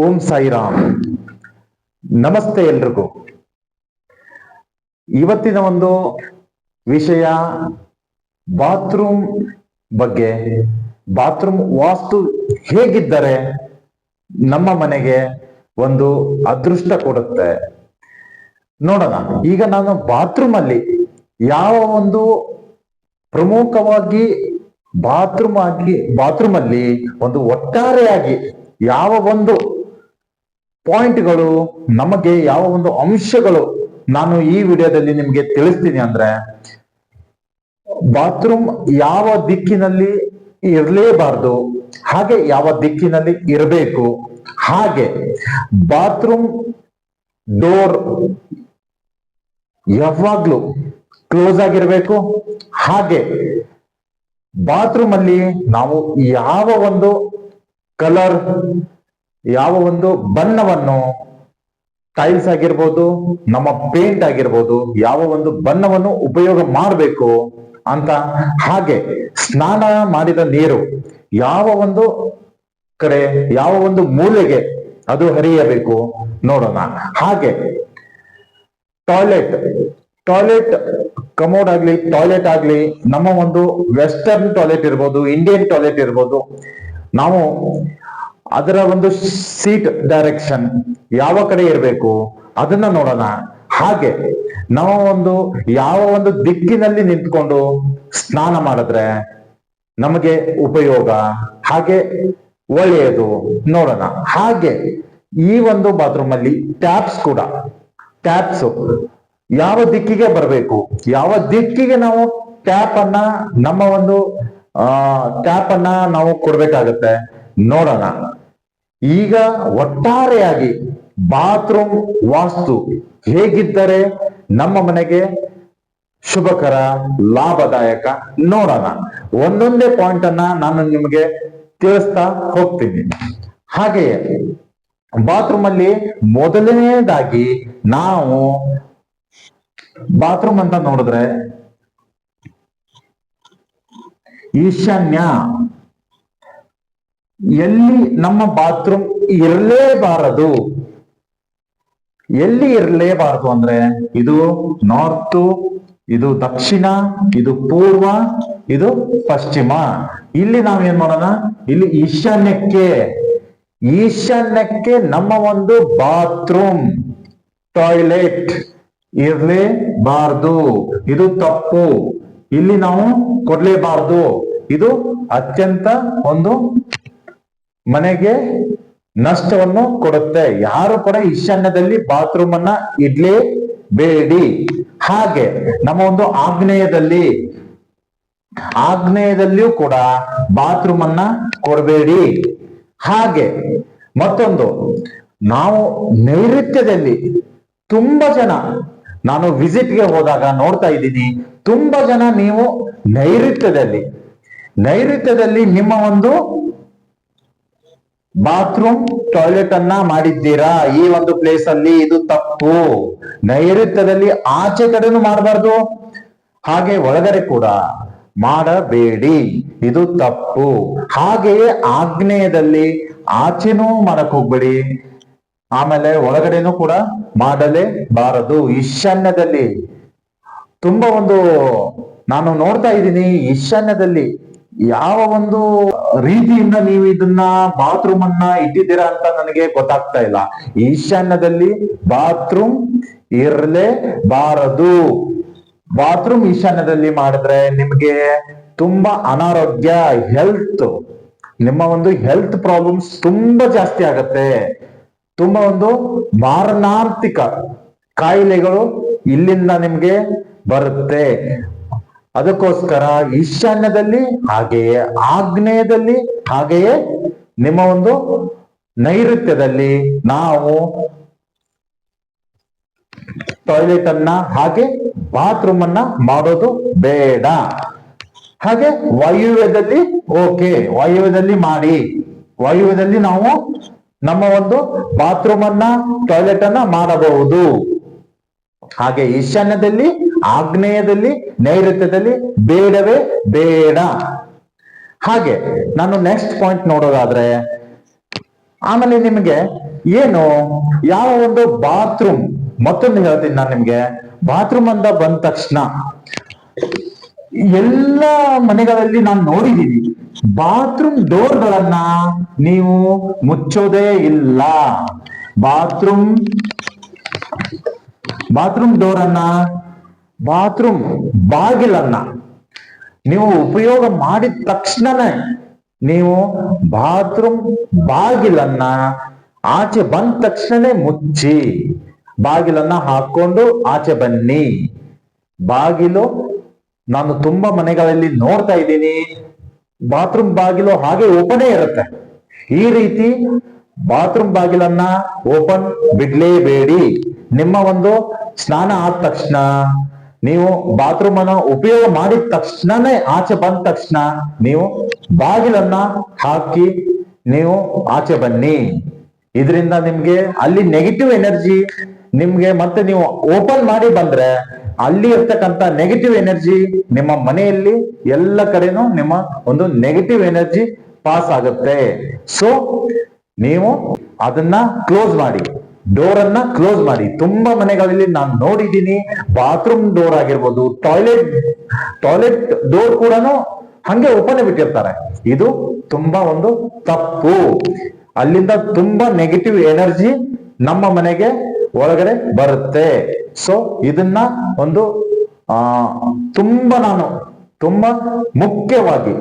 ಓಂ ಸಾಯಿರಾಮ್. ನಮಸ್ತೆ ಎಲ್ರಿಗೂ. ಇವತ್ತಿನ ಒಂದು ವಿಷಯ ಬಾತ್ರೂಮ್ ಬಗ್ಗೆ. ಬಾತ್ರೂಮ್ ವಾಸ್ತು ಹೇಗಿದ್ದರೆ ನಮ್ಮ ಮನೆಗೆ ಒಂದು ಅದೃಷ್ಟ ಕೊಡುತ್ತೆ ನೋಡೋಣ. ಈಗ ನಾನು ಬಾತ್ರೂಮ್ ಅಲ್ಲಿ ಯಾವ ಒಂದು ಪ್ರಮುಖವಾಗಿ ಬಾತ್ರೂಮ್ ಅಲ್ಲಿ ಒಂದು ಒಟ್ಟಾರೆಯಾಗಿ ಯಾವ ಒಂದು ಪಾಯಿಂಟ್ಗಳು, ನಮಗೆ ಯಾವ ಒಂದು ಅಂಶಗಳು ನಾನು ಈ ವಿಡಿಯೋದಲ್ಲಿ ನಿಮ್ಗೆ ತಿಳಿಸ್ತೀನಿ ಅಂದ್ರೆ, ಬಾತ್ರೂಮ್ ಯಾವ ದಿಕ್ಕಿನಲ್ಲಿ ಇರಲೇಬಾರ್ದು, ಹಾಗೆ ಯಾವ ದಿಕ್ಕಿನಲ್ಲಿ ಇರಬೇಕು, ಹಾಗೆ ಬಾತ್ರೂಮ್ ಡೋರ್ ಯಾವಾಗ್ಲೂ ಕ್ಲೋಸ್ ಆಗಿರ್ಬೇಕು, ಹಾಗೆ ಬಾತ್ರೂಮ್ ಅಲ್ಲಿ ನಾವು ಯಾವ ಒಂದು ಕಲರ್, ಯಾವ ಒಂದು ಬಣ್ಣವನ್ನು, ಟೈಲ್ಸ್ ಆಗಿರ್ಬೋದು, ನಮ್ಮ ಪೇಂಟ್ ಆಗಿರ್ಬೋದು, ಯಾವ ಒಂದು ಬಣ್ಣವನ್ನು ಉಪಯೋಗ ಮಾಡಬೇಕು ಅಂತ, ಹಾಗೆ ಸ್ನಾನ ಮಾಡಿದ ನೀರು ಯಾವ ಒಂದು ಕಡೆ, ಯಾವ ಒಂದು ಮೂಲೆಗೆ ಅದು ಹರಿಯಬೇಕು ನೋಡೋಣ. ಹಾಗೆ ಟಾಯ್ಲೆಟ್ ಕಮೋಡ್ ಆಗ್ಲಿ, ಟಾಯ್ಲೆಟ್ ಆಗ್ಲಿ, ನಮ್ಮ ಒಂದು ವೆಸ್ಟರ್ನ್ ಟಾಯ್ಲೆಟ್ ಇರ್ಬೋದು, ಇಂಡಿಯನ್ ಟಾಯ್ಲೆಟ್ ಇರ್ಬೋದು, ನಾವು ಅದರ ಒಂದು ಸೀಟ್ ಡೈರೆಕ್ಷನ್ ಯಾವ ಕಡೆ ಇರಬೇಕು ಅದನ್ನ ನೋಡೋಣ. ಹಾಗೆ ನಾವು ಯಾವ ಒಂದು ದಿಕ್ಕಿನಲ್ಲಿ ನಿಂತ್ಕೊಂಡು ಸ್ನಾನ ಮಾಡಿದ್ರೆ ನಮಗೆ ಉಪಯೋಗ, ಹಾಗೆ ಒಳ್ಳೆಯದು ನೋಡೋಣ. ಹಾಗೆ ಈ ಒಂದು ಬಾತ್ರೂಮ್ ಅಲ್ಲಿ ಟ್ಯಾಪ್ಸ್ ಯಾವ ದಿಕ್ಕಿಗೆ ಬರಬೇಕು, ಯಾವ ದಿಕ್ಕಿಗೆ ನಾವು ಟ್ಯಾಪ್ ಅನ್ನ, ನಮ್ಮ ಒಂದು ಟ್ಯಾಪ್ ಅನ್ನ ನಾವು ಕೊಡ್ಬೇಕಾಗತ್ತೆ ನೋಡೋಣ. ಈಗ ಒಟ್ಟಾರೆಯಾಗಿ ಬಾತ್ರೂಮ್ ವಾಸ್ತು ಹೇಗಿದ್ದರೆ ನಮ್ಮ ಮನೆಗೆ ಶುಭಕರ, ಲಾಭದಾಯಕ ನೋಡೋಣ. ಒಂದೊಂದೇ ಪಾಯಿಂಟ್ ಅನ್ನ ನಾನು ನಿಮಗೆ ತಿಳಿಸ್ತಾ ಹೋಗ್ತೀನಿ. ಹಾಗೆಯೇ ಬಾತ್ರೂಮ್ ಅಲ್ಲಿ ಮೊದಲನೇದಾಗಿ ನಾವು ಬಾತ್ರೂಮ್ ಅಂತ ನೋಡಿದ್ರೆ ಈಶಾನ್ಯ, ಎಲ್ಲಿ ನಮ್ಮ ಬಾತ್ರೂಮ್ ಇರಲೇಬಾರದು, ಎಲ್ಲಿ ಇರಲೇಬಾರದು ಅಂದ್ರೆ ಇದು ನಾರ್ತ್, ಇದು ದಕ್ಷಿಣ, ಇದು ಪೂರ್ವ, ಇದು ಪಶ್ಚಿಮ. ಇಲ್ಲಿ ನಾವೇನ್ ಮಾಡೋಣ, ಇಲ್ಲಿ ಈಶಾನ್ಯಕ್ಕೆ ನಮ್ಮ ಒಂದು ಬಾತ್ರೂಮ್ ಟಾಯ್ಲೆಟ್ ಇರಲೇಬಾರ್ದು. ಇದು ತಪ್ಪು, ಇಲ್ಲಿ ನಾವು ಕೊಡ್ಲೇಬಾರ್ದು. ಇದು ಅತ್ಯಂತ ಒಂದು ಮನೆಗೆ ನಷ್ಟವನ್ನು ಕೊಡುತ್ತೆ. ಯಾರು ಕೂಡ ಈಶಾನ್ಯದಲ್ಲಿ ಬಾತ್ರೂಮ್ ಅನ್ನ ಇಡ್ಲೇಬೇಡಿ. ಹಾಗೆ ನಮ್ಮ ಒಂದು ಆಗ್ನೇಯದಲ್ಲಿಯೂ ಕೂಡ ಬಾತ್ರೂಮ್ ಅನ್ನ ಕೊಡಬೇಡಿ. ಹಾಗೆ ಮತ್ತೊಂದು, ನಾವು ನೈಋತ್ಯದಲ್ಲಿ ತುಂಬಾ ಜನ, ನಾನು ವಿಸಿಟ್ಗೆ ಹೋದಾಗ ನೋಡ್ತಾ ಇದ್ದೀನಿ, ತುಂಬಾ ಜನ ನೀವು ನೈಋತ್ಯದಲ್ಲಿ ನಿಮ್ಮ ಒಂದು ಬಾತ್ರೂಮ್ ಟಾಯ್ಲೆಟ್ ಅನ್ನ ಮಾಡಿದ್ದೀರಾ ಈ ಒಂದು ಪ್ಲೇಸ್ ಅಲ್ಲಿ. ಇದು ತಪ್ಪು. ನೈಋತ್ಯದಲ್ಲಿ ಆಚೆ ಕಡೆನೂ ಮಾಡಬಾರ್ದು, ಹಾಗೆ ಒಳಗಡೆ ಕೂಡ ಮಾಡಬೇಡಿ, ಇದು ತಪ್ಪು. ಹಾಗೆಯೇ ಆಗ್ನೇಯದಲ್ಲಿ ಆಚೆನೂ ಮಾಡಕ್ ಹೋಗ್ಬೇಡಿ, ಆಮೇಲೆ ಒಳಗಡೆನೂ ಕೂಡ ಮಾಡಲೇಬಾರದು. ಈಶಾನ್ಯದಲ್ಲಿ ತುಂಬಾ ಒಂದು ನಾನು ನೋಡ್ತಾ ಇದ್ದೀನಿ, ಈಶಾನ್ಯದಲ್ಲಿ ಯಾವ ಒಂದು ರೀತಿಯಿಂದ ನೀವು ಇದನ್ನ ಬಾತ್ರೂಮ್ ಅನ್ನ ಇಟ್ಟಿದ್ದೀರಾ ಅಂತ ನನಗೆ ಗೊತ್ತಾಗ್ತಾ ಇಲ್ಲ. ಈಶಾನ್ಯದಲ್ಲಿ ಬಾತ್ರೂಮ್ ಇರಲೇಬಾರದು. ಬಾತ್ರೂಮ್ ಈಶಾನ್ಯದಲ್ಲಿ ಮಾಡಿದ್ರೆ ನಿಮ್ಗೆ ತುಂಬಾ ಅನಾರೋಗ್ಯ, ನಿಮ್ಮ ಒಂದು ಹೆಲ್ತ್ ಪ್ರಾಬ್ಲಮ್ಸ್ ತುಂಬಾ ಜಾಸ್ತಿ ಆಗತ್ತೆ. ತುಂಬಾ ಒಂದು ಮಾರಣಾಂತಿಕ ಕಾಯಿಲೆಗಳು ಇಲ್ಲಿಂದ ನಿಮ್ಗೆ ಬರುತ್ತೆ. ಅದಕ್ಕೋಸ್ಕರ ಈಶಾನ್ಯದಲ್ಲಿ, ಹಾಗೆಯೇ ಆಗ್ನೇಯದಲ್ಲಿ, ಹಾಗೆಯೇ ನಿಮ್ಮ ಒಂದು ನೈಋತ್ಯದಲ್ಲಿ ನಾವು ಟಾಯ್ಲೆಟ್ ಅನ್ನ, ಹಾಗೆ ಬಾತ್ರೂಮ್ ಅನ್ನ ಮಾಡೋದು ಬೇಡ. ಹಾಗೆ ವಾಯುವ್ಯದಲ್ಲಿ ಮಾಡಿ. ವಾಯುವ್ಯದಲ್ಲಿ ನಾವು ನಮ್ಮ ಒಂದು ಬಾತ್ರೂಮ್ ಅನ್ನ, ಟಾಯ್ಲೆಟ್ ಅನ್ನ ಮಾಡಬಹುದು. ಹಾಗೆ ಈಶಾನ್ಯದಲ್ಲಿ, ಆಗ್ನೇಯದಲ್ಲಿ, ನೈಋತ್ಯದಲ್ಲಿ ಬೇಡವೇ ಬೇಡ. ಹಾಗೆ ನಾನು ನೆಕ್ಸ್ಟ್ ಪಾಯಿಂಟ್ ನೋಡೋದಾದ್ರೆ, ಆಮೇಲೆ ನಿಮಗೆ ಏನು ಯಾವ ಒಂದು ಬಾತ್ರೂಮ್, ಮತ್ತೊಂದು ಹೇಳ್ತೀನಿ ನಾನು ನಿಮ್ಗೆ. ಬಾತ್ರೂಮ್ ಅಂತ ಬಂದ ತಕ್ಷಣ ಎಲ್ಲ ಮನೆಗಳಲ್ಲಿ ನಾನು ನೋಡಿದೀನಿ, ಬಾತ್ರೂಮ್ ಡೋರ್ಗಳನ್ನ ನೀವು ಮುಚ್ಚೋದೇ ಇಲ್ಲ. ಬಾತ್ರೂಮ್ ಡೋರ್ ಅನ್ನ, ಬಾತ್ರೂಮ್ ಬಾಗಿಲನ್ನ ನೀವು ಉಪಯೋಗ ಮಾಡಿದ ತಕ್ಷಣನೇ ನೀವು ಬಾತ್ರೂಮ್ ಬಾಗಿಲನ್ನ ಆಚೆ ಬಂದ ತಕ್ಷಣನೇ ಮುಚ್ಚಿ, ಬಾಗಿಲನ್ನ ಹಾಕೊಂಡು ಆಚೆ ಬನ್ನಿ. ಬಾಗಿಲು ನಾನು ತುಂಬಾ ಮನೆಗಳಲ್ಲಿ ನೋಡ್ತಾ ಇದ್ದೀನಿ, ಬಾತ್ರೂಮ್ ಬಾಗಿಲು ಹಾಗೆ ಓಪನೇ ಇರುತ್ತೆ. ಈ ರೀತಿ ಬಾತ್ರೂಮ್ ಬಾಗಿಲನ್ನ ಓಪನ್ ಬಿಡ್ಲೇಬೇಡಿ. ನಿಮ್ಮ ಒಂದು ಸ್ನಾನ ಆದ ತಕ್ಷಣ, ನೀವು ಬಾತ್ರೂಮ್ ಅನ್ನ ಉಪಯೋಗ ಮಾಡಿದ ತಕ್ಷಣನೇ ಆಚೆ ಬಂದ ತಕ್ಷಣ ನೀವು ಬಾಗಿಲನ್ನ ಹಾಕಿ ನೀವು ಆಚೆ ಬನ್ನಿ. ಇದರಿಂದ ನಿಮ್ಗೆ ಅಲ್ಲಿ ನೆಗೆಟಿವ್ ಎನರ್ಜಿ ನಿಮ್ಗೆ, ಮತ್ತೆ ನೀವು ಓಪನ್ ಮಾಡಿ ಬಂದ್ರೆ ಅಲ್ಲಿ ಇರ್ತಕ್ಕಂಥ ನೆಗೆಟಿವ್ ಎನರ್ಜಿ ನಿಮ್ಮ ಮನೆಯಲ್ಲಿ ಎಲ್ಲ ಕಡೆನೂ ನಿಮ್ಮ ಒಂದು ನೆಗೆಟಿವ್ ಎನರ್ಜಿ ಪಾಸ್ ಆಗುತ್ತೆ. ಸೊ ನೀವು ಅದನ್ನ ಕ್ಲೋಸ್ ಮಾಡಿ, ಡೋರ್ ಅನ್ನ ಕ್ಲೋಸ್ ಮಾಡಿ. ತುಂಬಾ ಮನೆಗಳಲ್ಲಿ ನಾನು ನೋಡಿದ್ದೀನಿ, ಬಾತ್ರೂಮ್ ಡೋರ್ ಆಗಿರ್ಬೋದು, ಟಾಯ್ಲೆಟ್ ಡೋರ್ ಕೂಡ ಹಂಗೆ ಓಪನ್ ಬಿಟ್ಟಿರ್ತಾರೆ. ಇದು ತುಂಬಾ ಒಂದು ತಪ್ಪು. ಅಲ್ಲಿಂದ ತುಂಬಾ ನೆಗೆಟಿವ್ ಎನರ್ಜಿ ನಮ್ಮ ಮನೆಗೆ ಒಳಗಡೆ ಬರುತ್ತೆ. ಸೊ ಇದನ್ನ ಒಂದು ತುಂಬಾ ಮುಖ್ಯವಾಗಿ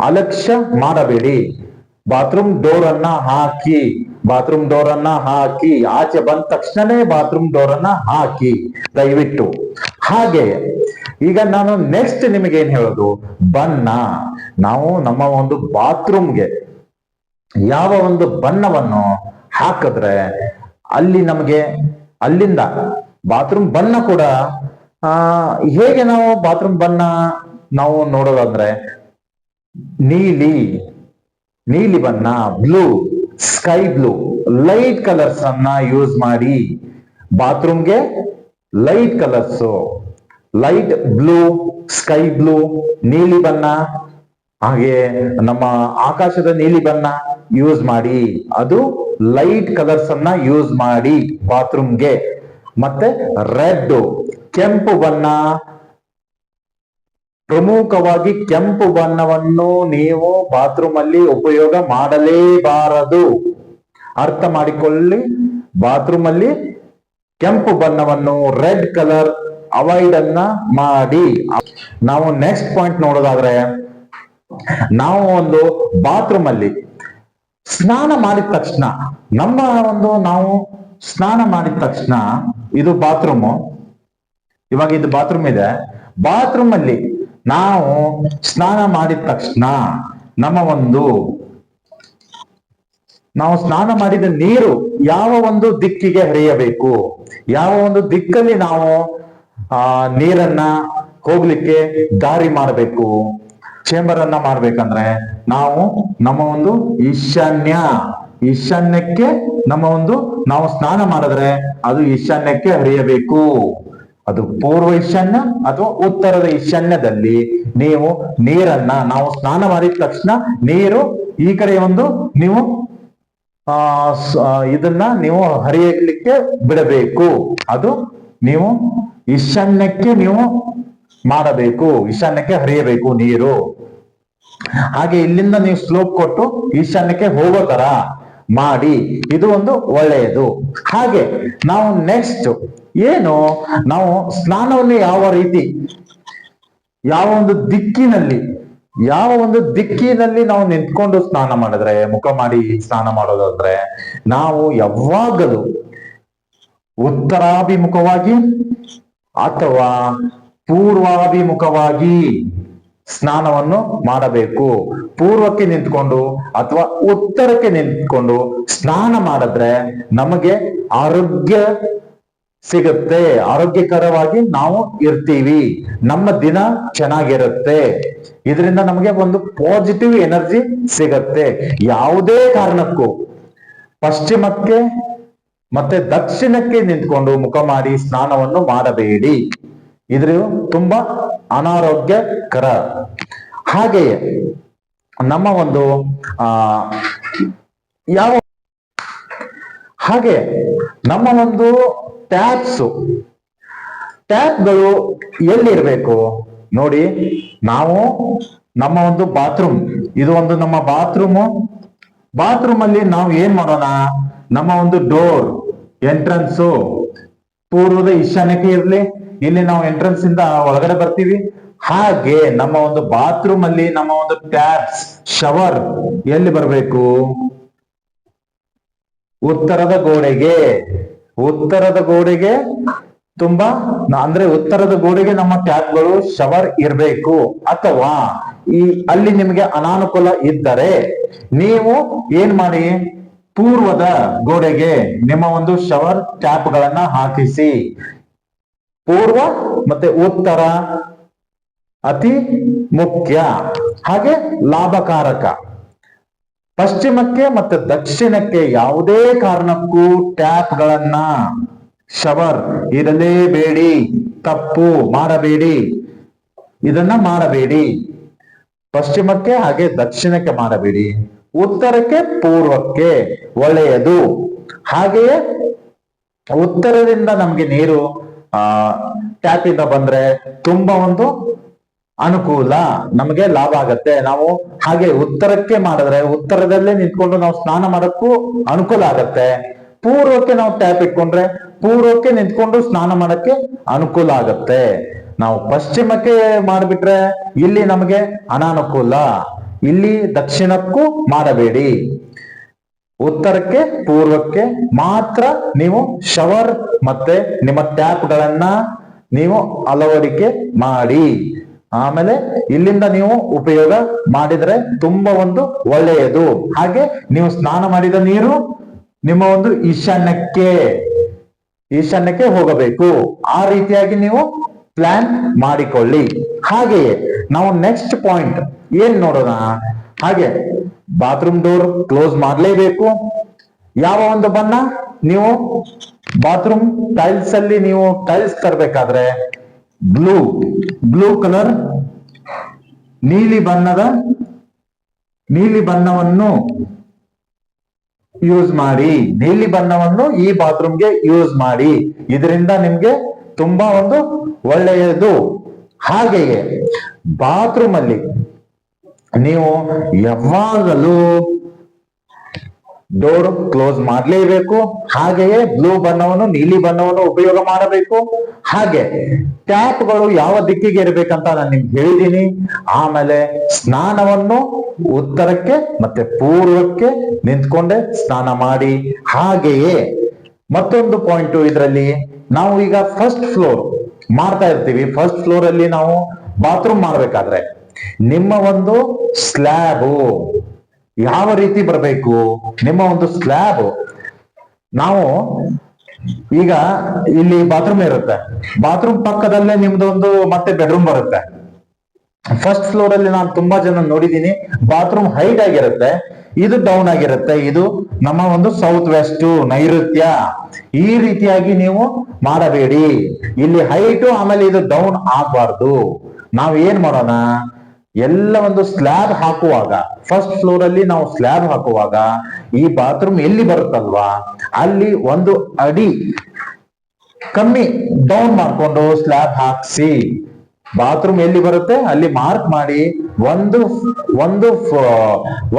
ಅಲಕ್ಷ್ಯ ಮಾಡಬೇಡಿ. ಬಾತ್ರೂಮ್ ಡೋರ್ ಅನ್ನ ಹಾಕಿ ಆಚೆ ಬಂದ ತಕ್ಷಣನೇ ಬಾತ್ರೂಮ್ ಡೋರ್ ಅನ್ನ ಹಾಕಿ ದಯವಿಟ್ಟು. ಹಾಗೆ ಈಗ ನಾನು ನೆಕ್ಸ್ಟ್ ನಿಮಗೆ ಏನ್ ಹೇಳೋದು, ಬಣ್ಣ. ನಾವು ನಮ್ಮ ಒಂದು ಬಾತ್ರೂಮ್ಗೆ ಯಾವ ಒಂದು ಬಣ್ಣವನ್ನು ಹಾಕಿದ್ರೆ ಅಲ್ಲಿ ನಮಗೆ ಅಲ್ಲಿಂದ ಬಾತ್ರೂಮ್ ಬಣ್ಣ ಕೂಡ ಹೇಗೆ ನಾವು ಬಾತ್ರೂಮ್ ಬಣ್ಣ ನಾವು ನೋಡೋದಾದ್ರೆ ನೀಲಿ ಬಣ್ಣ, blue, sky blue, light colours ಅನ್ನ ಯೂಸ್ ಮಾಡಿ. ಬಾತ್ರೂಮ್ಗೆ light colours, light blue, sky blue, ನೀಲಿ ಬಣ್ಣ, ಹಾಗೆ ನಮ್ಮ ಆಕಾಶದ ನೀಲಿ ಬಣ್ಣ ಯೂಸ್ ಮಾಡಿ. ಅದು ಲೈಟ್ ಕಲರ್ಸ್ ಅನ್ನ ಯೂಸ್ ಮಾಡಿ ಬಾತ್ರೂಮ್ಗೆ. ಮತ್ತೆ ರೆಡ್, ಕೆಂಪು ಬಣ್ಣ, ಪ್ರಮುಖವಾಗಿ ಕೆಂಪು ಬಣ್ಣವನ್ನು ನೀವು ಬಾತ್ರೂಮ್ ಅಲ್ಲಿ ಉಪಯೋಗ ಮಾಡಲೇಬಾರದು. ಅರ್ಥ ಮಾಡಿಕೊಳ್ಳಿ, ಬಾತ್ರೂಮ್ ಅಲ್ಲಿ ಕೆಂಪು ಬಣ್ಣವನ್ನು, ರೆಡ್ ಕಲರ್ ಅವಾಯ್ಡ್ ಅನ್ನ ಮಾಡಿ. ನಾವು ನೆಕ್ಸ್ಟ್ ಪಾಯಿಂಟ್ ನೋಡೋದಾದ್ರೆ, ನಾವು ಒಂದು ಬಾತ್ರೂಮ್ ಅಲ್ಲಿ ಸ್ನಾನ ಮಾಡಿದ ತಕ್ಷಣ ನಾವು ಸ್ನಾನ ಮಾಡಿದ ತಕ್ಷಣ, ಇದು ಬಾತ್ರೂಮ್, ಇವಾಗ ಇದು ಬಾತ್ರೂಮ್ ಇದೆ. ಬಾತ್ರೂಮ್ ಅಲ್ಲಿ ನಾವು ಸ್ನಾನ ಮಾಡಿದ ತಕ್ಷಣ ನಾವು ಸ್ನಾನ ಮಾಡಿದ ನೀರು ಯಾವ ಒಂದು ದಿಕ್ಕಿಗೆ ಹರಿಯಬೇಕು, ಯಾವ ಒಂದು ದಿಕ್ಕಲ್ಲಿ ನಾವು ನೀರನ್ನ ಹೋಗ್ಲಿಕ್ಕೆ ದಾರಿ ಮಾಡಬೇಕು, ಚೇಂಬರ್ ಅನ್ನ ಮಾಡ್ಬೇಕಂದ್ರೆ ನಾವು ನಮ್ಮ ಒಂದು ಈಶಾನ್ಯಕ್ಕೆ ನಾವು ಸ್ನಾನ ಮಾಡಿದ್ರೆ ಅದು ಈಶಾನ್ಯಕ್ಕೆ ಹರಿಯಬೇಕು. ಅದು ಪೂರ್ವ ಈಶಾನ್ಯ ಅಥವಾ ಉತ್ತರದ ಈಶಾನ್ಯದಲ್ಲಿ ನೀವು ನೀರನ್ನ, ನಾವು ಸ್ನಾನ ಮಾಡಿದ ತಕ್ಷಣ ನೀರು ಈ ಕಡೆ ನೀವು ಇದನ್ನ ನೀವು ಹರಿಯಲಿಕ್ಕೆ ಬಿಡಬೇಕು. ಅದು ನೀವು ಈಶಾನ್ಯಕ್ಕೆ ನೀವು ಮಾಡಬೇಕು, ಈಶಾನ್ಯಕ್ಕೆ ಹರಿಯಬೇಕು ನೀರು. ಹಾಗೆ ಇಲ್ಲಿಂದ ನೀವು ಸ್ಲೋಪ್ ಕೊಟ್ಟು ಈಶಾನ್ಯಕ್ಕೆ ಹೋಗೋ ತರ ಮಾಡಿ. ಇದು ಒಂದು ಒಳ್ಳೆಯದು. ಹಾಗೆ ನಾವು ನೆಕ್ಸ್ಟ್ ನಾವು ಸ್ನಾನವನ್ನು ಯಾವ ರೀತಿ, ಯಾವ ಒಂದು ದಿಕ್ಕಿನಲ್ಲಿ ನಾವು ನಿಂತ್ಕೊಂಡು ಸ್ನಾನ ಮಾಡಿದ್ರೆ, ಮುಖ ಮಾಡಿ ಸ್ನಾನ ಮಾಡೋದಾದ್ರೆ, ನಾವು ಯಾವಾಗಲೂ ಉತ್ತರಾಭಿಮುಖವಾಗಿ ಅಥವಾ ಪೂರ್ವಾಭಿಮುಖವಾಗಿ ಸ್ನಾನವನ್ನು ಮಾಡಬೇಕು. ಪೂರ್ವಕ್ಕೆ ನಿಂತ್ಕೊಂಡು ಅಥವಾ ಉತ್ತರಕ್ಕೆ ನಿಂತ್ಕೊಂಡು ಸ್ನಾನ ಮಾಡಿದ್ರೆ ನಮಗೆ ಆರೋಗ್ಯ ಸಿಗುತ್ತೆ, ಆರೋಗ್ಯಕರವಾಗಿ ನಾವು ಇರ್ತೀವಿ, ನಮ್ಮ ದಿನ ಚೆನ್ನಾಗಿರುತ್ತೆ. ಇದರಿಂದ ನಮಗೆ ಒಂದು ಪಾಸಿಟಿವ್ ಎನರ್ಜಿ ಸಿಗತ್ತೆ. ಯಾವುದೇ ಕಾರಣಕ್ಕೂ ಪಶ್ಚಿಮಕ್ಕೆ ಮತ್ತೆ ದಕ್ಷಿಣಕ್ಕೆ ನಿಂತ್ಕೊಂಡು ಮುಖ ಮಾಡಿ ಸ್ನಾನವನ್ನು ಮಾಡಬೇಡಿ. ಇದ್ರ ತುಂಬಾ ಅನಾರೋಗ್ಯಕರ. ಹಾಗೆಯೇ ನಮ್ಮ ಒಂದು ಯಾವ ಹಾಗೆ ನಮ್ಮ ಒಂದು ಟ್ಯಾಪ್ಗಳು ಎಲ್ಲಿರ್ಬೇಕು ನೋಡಿ. ನಾವು ನಮ್ಮ ಒಂದು ಬಾತ್ರೂಮ್, ಇದು ಒಂದು ನಮ್ಮ ಬಾತ್ರೂಮ್ ಅಲ್ಲಿ ನಾವು ಏನ್ ಮಾಡೋಣ, ನಮ್ಮ ಒಂದು ಡೋರ್ ಎಂಟ್ರನ್ಸ್ ಪೂರ್ವದ ಈಶಾನ್ಯಕ್ಕೆ ಇರ್ಲಿ, ಇಲ್ಲಿ ನಾವು ಎಂಟ್ರನ್ಸ್ ಇಂದ ಒಳಗಡೆ ಬರ್ತೀವಿ. ಹಾಗೆ ನಮ್ಮ ಒಂದು ಬಾತ್ರೂಮ್ ಅಲ್ಲಿ ನಮ್ಮ ಒಂದು ಟ್ಯಾಪ್ಸ್ ಶವರ್ ಎಲ್ಲಿ ಬರಬೇಕು, ಉತ್ತರದ ಗೋಡೆಗೆ ತುಂಬಾ ಅಂದ್ರೆ ಉತ್ತರದ ಗೋಡೆಗೆ ನಮ್ಮ ಟ್ಯಾಪ್ಗಳು ಶವರ್ ಇರಬೇಕು. ಅಥವಾ ಅಲ್ಲಿ ನಿಮಗೆ ಅನಾನುಕೂಲ ಇದ್ದರೆ ನೀವು ಏನ್ ಮಾಡಿ, ಪೂರ್ವದ ಗೋಡೆಗೆ ನಿಮ್ಮ ಒಂದು ಶವರ್ ಟ್ಯಾಪ್ ಗಳನ್ನ ಹಾಕಿಸಿ. ಪೂರ್ವ ಮತ್ತೆ ಉತ್ತರ ಅತಿ ಮುಖ್ಯ, ಹಾಗೆ ಲಾಭಕಾರಕ. ಪಶ್ಚಿಮಕ್ಕೆ ಮತ್ತೆ ದಕ್ಷಿಣಕ್ಕೆ ಯಾವುದೇ ಕಾರಣಕ್ಕೂ ಟ್ಯಾಪ್ ಗಳನ್ನ ಶವರ್ ಇರಲೇಬೇಡಿ, ತಪ್ಪು ಮಾಡಬೇಡಿ, ಇದನ್ನ ಮಾಡಬೇಡಿ. ಪಶ್ಚಿಮಕ್ಕೆ ಹಾಗೆ ದಕ್ಷಿಣಕ್ಕೆ ಮಾಡಬೇಡಿ, ಉತ್ತರಕ್ಕೆ ಪೂರ್ವಕ್ಕೆ ಒಳ್ಳೆಯದು. ಹಾಗೆಯೇ ಉತ್ತರದಿಂದ ನಮ್ಗೆ ನೀರು ಟ್ಯಾಪ್ ಇಂದ ಬಂದ್ರೆ ತುಂಬಾ ಒಂದು ಅನುಕೂಲ, ನಮಗೆ ಲಾಭ ಆಗತ್ತೆ. ನಾವು ಹಾಗೆ ಉತ್ತರಕ್ಕೆ ಮಾಡಿದ್ರೆ ಉತ್ತರದಲ್ಲೇ ನಿಂತ್ಕೊಂಡು ನಾವು ಸ್ನಾನ ಮಾಡಕ್ಕೂ ಅನುಕೂಲ ಆಗತ್ತೆ. ಪೂರ್ವಕ್ಕೆ ನಾವು ಟ್ಯಾಪ್ ಇಟ್ಕೊಂಡ್ರೆ ಪೂರ್ವಕ್ಕೆ ನಿಂತ್ಕೊಂಡು ಸ್ನಾನ ಮಾಡಕ್ಕೆ ಅನುಕೂಲ ಆಗತ್ತೆ. ನಾವು ಪಶ್ಚಿಮಕ್ಕೆ ಮಾಡಿಬಿಟ್ರೆ ಇಲ್ಲಿ ನಮಗೆ ಅನಾನುಕೂಲ. ಇಲ್ಲಿ ದಕ್ಷಿಣಕ್ಕೂ ಮಾಡಬೇಡಿ, ಉತ್ತರಕ್ಕೆ ಪೂರ್ವಕ್ಕೆ ಮಾತ್ರ ನೀವು ಶವರ್ ಮತ್ತೆ ನಿಮ್ಮ ಟ್ಯಾಪ್ ಗಳನ್ನ ನೀವು ಅಳವಡಿಕೆ ಮಾಡಿ. ಆಮೇಲೆ ಇಲ್ಲಿಂದ ನೀವು ಉಪಯೋಗ ಮಾಡಿದ್ರೆ ತುಂಬಾ ಒಂದು ಒಳ್ಳೆಯದು. ಹಾಗೆ ನೀವು ಸ್ನಾನ ಮಾಡಿದ ನೀರು ನಿಮ್ಮ ಒಂದು ಈಶಾನ್ಯಕ್ಕೆ ಹೋಗಬೇಕು. ಆ ರೀತಿಯಾಗಿ ನೀವು ಪ್ಲಾನ್ ಮಾಡಿಕೊಳ್ಳಿ. ಹಾಗೆಯೇ ನಾವು ನೆಕ್ಸ್ಟ್ ಪಾಯಿಂಟ್ ಏನ್ ನೋಡೋಣ, ಹಾಗೆ ಬಾತ್ರೂಮ್ ಡೋರ್ ಕ್ಲೋಸ್ ಮಾಡಲೇಬೇಕು. ಯಾವ ಒಂದು ಬಣ್ಣ, ನೀವು ಬಾತ್ರೂಮ್ ಟೈಲ್ಸ್ ಅಲ್ಲಿ ನೀವು ಟೈಲ್ಸ್ ತರಬೇಕಾದ್ರೆ ಬ್ಲೂ ಕಲರ್ ನೀಲಿ ಬಣ್ಣವನ್ನು ಯೂಸ್ ಮಾಡಿ. ನೀಲಿ ಬಣ್ಣವನ್ನು ಈ ಬಾತ್ರೂಮ್ಗೆ ಯೂಸ್ ಮಾಡಿ, ಇದರಿಂದ ನಿಮ್ಗೆ ತುಂಬಾ ಒಂದು ಒಳ್ಳೆಯದು. ಹಾಗೆಯೇ ಬಾತ್ರೂಮ್ ಅಲ್ಲಿ ನೀವು ಯಾವಾಗಲೂ ಡೋರ್ ಕ್ಲೋಸ್ ಮಾಡಲೇಬೇಕು. ಹಾಗೆಯೇ ಬ್ಲೂ ಬಣ್ಣವನ್ನು ನೀಲಿ ಬಣ್ಣವನ್ನು ಉಪಯೋಗ ಮಾಡಬೇಕು. ಹಾಗೆ ಟ್ಯಾಪ್ಗಳು ಯಾವ ದಿಕ್ಕಿಗೆ ಇರಬೇಕಂತ ನಾನು ನಿಮ್ಗೆ ಹೇಳಿದ್ದೀನಿ. ಆಮೇಲೆ ಸ್ನಾನವನ್ನು ಉತ್ತರಕ್ಕೆ ಮತ್ತೆ ಪೂರ್ವಕ್ಕೆ ನಿಂತ್ಕೊಂಡೆ ಸ್ನಾನ ಮಾಡಿ. ಹಾಗೆಯೇ ಮತ್ತೊಂದು ಪಾಯಿಂಟ್ ಇದರಲ್ಲಿ, ನಾವು ಈಗ ಫಸ್ಟ್ ಫ್ಲೋರ್ ಮಾಡ್ತಾ ಇರ್ತೀವಿ. ಫಸ್ಟ್ ಫ್ಲೋರ್ ಅಲ್ಲಿ ನಾವು ಬಾತ್ರೂಮ್ ಮಾಡ್ಬೇಕಾದ್ರೆ ನಿಮ್ಮ ಒಂದು ಸ್ಲ್ಯಾಬ್ ಯಾವ ರೀತಿ ಬರಬೇಕು, ನಿಮ್ಮ ಒಂದು ಸ್ಲ್ಯಾಬ್, ನಾವು ಈಗ ಇಲ್ಲಿ ಬಾತ್ರೂಮ್ ಇರುತ್ತೆ, ಬಾತ್ರೂಮ್ ಪಕ್ಕದಲ್ಲೇ ನಿಮ್ದು ಒಂದು ಮತ್ತೆ ಬೆಡ್ರೂಮ್ ಬರುತ್ತೆ. ಫಸ್ಟ್ ಫ್ಲೋರ್ ಅಲ್ಲಿ ನಾನು ತುಂಬಾ ಜನ ನೋಡಿದ್ದೀನಿ, ಬಾತ್ರೂಮ್ ಹೈಟ್ ಆಗಿರುತ್ತೆ, ಇದು ಡೌನ್ ಆಗಿರುತ್ತೆ. ಇದು ನಮ್ಮ ಒಂದು ಸೌತ್ ವೆಸ್ಟ್ ನೈಋತ್ಯ. ಈ ರೀತಿಯಾಗಿ ನೀವು ಮಾಡಬೇಡಿ. ಇಲ್ಲಿ ಹೈಟು ಆಮೇಲೆ ಇದು ಡೌನ್ ಆಗ್ಬಾರ್ದು. ನಾವ್ ಏನ್ ಮಾಡೋಣ, ಎಲ್ಲ ಒಂದು ಸ್ಲ್ಯಾಬ್ ಹಾಕುವಾಗ, ಫಸ್ಟ್ ಫ್ಲೋರ್ ಅಲ್ಲಿ ನಾವು ಸ್ಲ್ಯಾಬ್ ಹಾಕುವಾಗ ಈ ಬಾತ್ರೂಮ್ ಎಲ್ಲಿ ಬರುತ್ತಲ್ವಾ ಅಲ್ಲಿ ಒಂದು ಅಡಿ ಕಮ್ಮಿ ಡೌನ್ ಮಾಡ್ಕೊಂಡು ಸ್ಲ್ಯಾಬ್ ಹಾಕ್ಸಿ. ಬಾತ್ರೂಮ್ ಎಲ್ಲಿ ಬರುತ್ತೆ ಅಲ್ಲಿ ಮಾರ್ಕ್ ಮಾಡಿ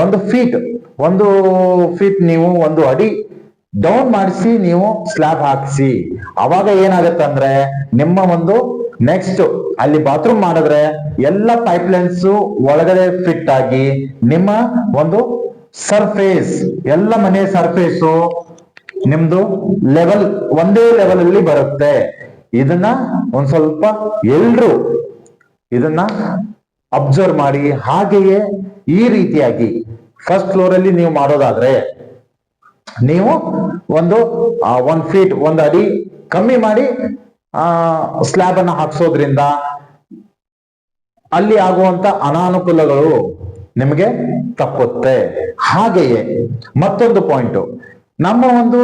ಒಂದು ಫೀಟ್ ನೀವು ಒಂದು ಅಡಿ ಡೌನ್ ಮಾಡಿಸಿ ನೀವು ಸ್ಲ್ಯಾಬ್ ಹಾಕಿಸಿ. ಅವಾಗ ಏನಾಗತ್ತಂದ್ರೆ ನಿಮ್ಮ ಒಂದು ನೆಕ್ಸ್ಟ್ ಅಲ್ಲಿ ಬಾತ್ರೂಮ್ ಮಾಡಿದ್ರೆ ಎಲ್ಲ ಪೈಪ್ ಲೈನ್ಸ್ ಒಳಗಡೆ ಫಿಟ್ ಆಗಿ ನಿಮ್ಮ ಒಂದು ಸರ್ಫೇಸ್, ಎಲ್ಲ ಮನೆ ಸರ್ಫೇಸು ನಿಮ್ದು ಒಂದೇ ಲೆವೆಲ್ ಅಲ್ಲಿ ಬರುತ್ತೆ. ಇದನ್ನ ಒಂದ್ ಸ್ವಲ್ಪ ಎಲ್ರು ಇದನ್ನ ಅಬ್ಸರ್ವ್ ಮಾಡಿ. ಹಾಗೆಯೇ ಈ ರೀತಿಯಾಗಿ ಫಸ್ಟ್ ಫ್ಲೋರ್ ಅಲ್ಲಿ ನೀವು ಮಾಡೋದಾದ್ರೆ ನೀವು ಒಂದ್ ಫೀಟ್ ಒಂದು ಅಡಿ ಕಮ್ಮಿ ಮಾಡಿ ಸ್ಲ್ಯಾಬ್ ಅನ್ನ ಹಾಕ್ಸೋದ್ರಿಂದ ಅಲ್ಲಿ ಆಗುವಂತ ಅನಾನುಕೂಲಗಳು ನಿಮಗೆ ತಪ್ಪುತ್ತೆ. ಹಾಗೆಯೇ ಮತ್ತೊಂದು ಪಾಯಿಂಟ್, ನಮ್ಮ ಒಂದು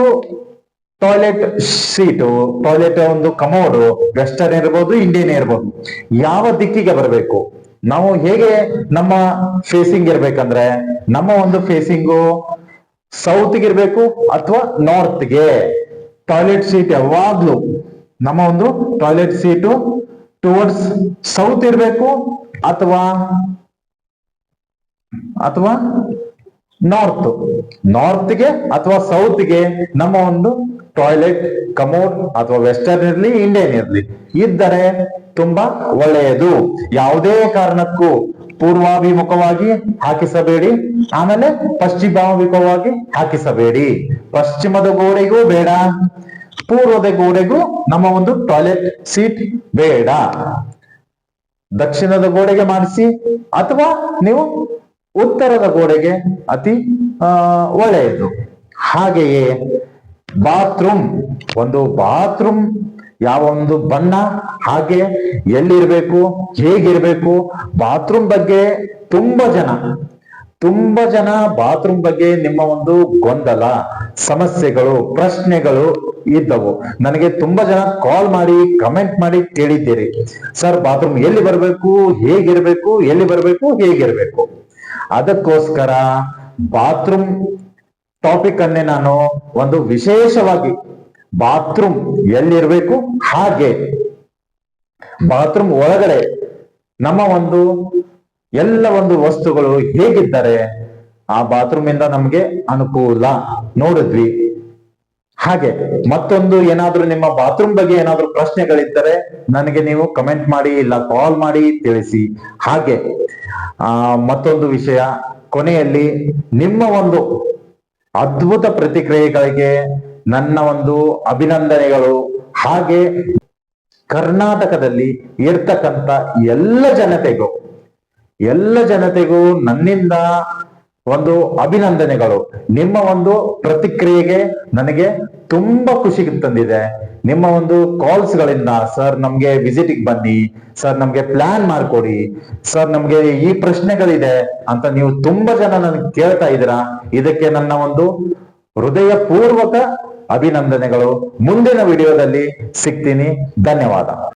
ಟಾಯ್ಲೆಟ್ ಸೀಟು, ಟಾಯ್ಲೆಟ್ ಒಂದು ಕಮೋಡು ವೆಸ್ಟರ್ನ್ ಇರ್ಬೋದು, ಇಂಡಿಯನ್ ಇರ್ಬೋದು, ಯಾವ ದಿಕ್ಕಿಗೆ ಬರಬೇಕು, ನಾವು ಹೇಗೆ ನಮ್ಮ ಫೇಸಿಂಗ್ ಇರ್ಬೇಕಂದ್ರೆ ನಮ್ಮ ಒಂದು ಫೇಸಿಂಗು ಸೌತ್ಗೆ ಇರ್ಬೇಕು ಅಥವಾ ನಾರ್ತ್ಗೆ. ಟಾಯ್ಲೆಟ್ ಸೀಟ್ ಯಾವಾಗ್ಲೂ ನಮ್ಮ ಒಂದು ಟಾಯ್ಲೆಟ್ ಸೀಟು ಟುವರ್ಡ್ಸ್ ಸೌತ್ ಇರ್ಬೇಕು ಅಥವಾ ಅಥವಾ ನಾರ್ತ್ಗೆ ಅಥವಾ ಸೌತ್ಗೆ ನಮ್ಮ ಒಂದು ಟಾಯ್ಲೆಟ್ ಕಮೋಡ್ ಅಥವಾ ವೆಸ್ಟರ್ನ್ ಇರ್ಲಿ ಇಂಡಿಯನ್ ಇರ್ಲಿ ಇದ್ದರೆ ತುಂಬಾ ಒಳ್ಳೆಯದು. ಯಾವುದೇ ಕಾರಣಕ್ಕೂ ಪೂರ್ವಾಭಿಮುಖವಾಗಿ ಹಾಕಿಸಬೇಡಿ, ಆಮೇಲೆ ಪಶ್ಚಿಮಾಭಿಮುಖವಾಗಿ ಹಾಕಿಸಬೇಡಿ. ಪಶ್ಚಿಮದ ಗೋಡೆಗೂ ಬೇಡ, ಪೂರ್ವದ ಗೋಡೆಗೂ ನಮ್ಮ ಒಂದು ಟಾಯ್ಲೆಟ್ ಸೀಟ್ ಬೇಡ. ದಕ್ಷಿಣದ ಗೋಡೆಗೆ ಮಾಡಿಸಿ ಅಥವಾ ನೀವು ಉತ್ತರದ ಗೋಡೆಗೆ ಅತಿ ಒಳ್ಳೆಯದು. ಹಾಗೆಯೇ ಬಾತ್ರೂಮ್ ಯಾವ ಒಂದು ಬಣ್ಣ, ಹಾಗೆ ಎಲ್ಲಿರ್ಬೇಕು, ಹೇಗಿರ್ಬೇಕು, ಬಾತ್ರೂಮ್ ಬಗ್ಗೆ ತುಂಬಾ ಜನ ಬಾತ್ರೂಮ್ ಬಗ್ಗೆ ನಿಮ್ಮ ಒಂದು ಗೊಂದಲ, ಸಮಸ್ಯೆಗಳು, ಪ್ರಶ್ನೆಗಳು ಇದ್ದವು. ನನಗೆ ತುಂಬಾ ಜನ ಕಾಲ್ ಮಾಡಿ ಕಮೆಂಟ್ ಮಾಡಿ ಕೇಳಿದ್ದೀರಿ, ಸರ್ ಬಾತ್ರೂಮ್ ಎಲ್ಲಿ ಬರಬೇಕು, ಹೇಗಿರ್ಬೇಕು. ಅದಕ್ಕೋಸ್ಕರ ಬಾತ್ರೂಮ್ ಟಾಪಿಕ್ ಅನ್ನೇ ನಾನು ಒಂದು ವಿಶೇಷವಾಗಿ ಬಾತ್ರೂಮ್ ಎಲ್ಲಿರ್ಬೇಕು, ಹಾಗೆ ಬಾತ್ರೂಮ್ ಒಳಗಡೆ ನಮ್ಮ ಒಂದು ಎಲ್ಲ ಒಂದು ವಸ್ತುಗಳು ಹೇಗಿದ್ದಾರೆ, ಆ ಬಾತ್ರೂಮ್ ಇಂದ ನಮ್ಗೆ ಅನುಕೂಲ ನೋಡಿದ್ವಿ. ಹಾಗೆ ಮತ್ತೊಂದು ಏನಾದ್ರೂ ನಿಮ್ಮ ಬಾತ್ರೂಮ್ ಬಗ್ಗೆ ಏನಾದ್ರೂ ಪ್ರಶ್ನೆಗಳಿದ್ದರೆ ನನಗೆ ನೀವು ಕಮೆಂಟ್ ಮಾಡಿ ಇಲ್ಲ ಕಾಲ್ ಮಾಡಿ ತಿಳಿಸಿ. ಹಾಗೆ ಮತ್ತೊಂದು ವಿಷಯ, ಕೊನೆಯಲ್ಲಿ ನಿಮ್ಮ ಒಂದು ಅದ್ಭುತ ಪ್ರತಿಕ್ರಿಯೆಗಳಿಗೆ ನನ್ನ ಒಂದು ಅಭಿನಂದನೆಗಳು. ಹಾಗೆ ಕರ್ನಾಟಕದಲ್ಲಿ ಇರ್ತಕ್ಕಂಥ ಎಲ್ಲ ಜನತೆಗೂ ನನ್ನಿಂದ ಒಂದು ಅಭಿನಂದನೆಗಳು. ನಿಮ್ಮ ಒಂದು ಪ್ರತಿಕ್ರಿಯೆಗೆ ನನಗೆ ತುಂಬಾ ಖುಷಿ ತಂದಿದೆ. ನಿಮ್ಮ ಒಂದು ಕಾಲ್ಸ್ ಗಳಿಂದ, ಸರ್ ನಮ್ಗೆ ವಿಸಿಟಿಗೆ ಬನ್ನಿ, ಸರ್ ನಮ್ಗೆ ಪ್ಲಾನ್ ಮಾಡ್ಕೊಡಿ, ಸರ್ ನಮ್ಗೆ ಈ ಪ್ರಶ್ನೆಗಳಿದೆ ಅಂತ ನೀವು ತುಂಬಾ ಜನ ನನಗೆ ಕೇಳ್ತಾ ಇದ್ದೀರಾ. ಇದಕ್ಕೆ ನನ್ನ ಒಂದು ಹೃದಯ ಪೂರ್ವಕ ಅಭಿನಂದನೆಗಳು. ಮುಂದಿನ ವಿಡಿಯೋದಲ್ಲಿ ಸಿಗ್ತೀನಿ. ಧನ್ಯವಾದ.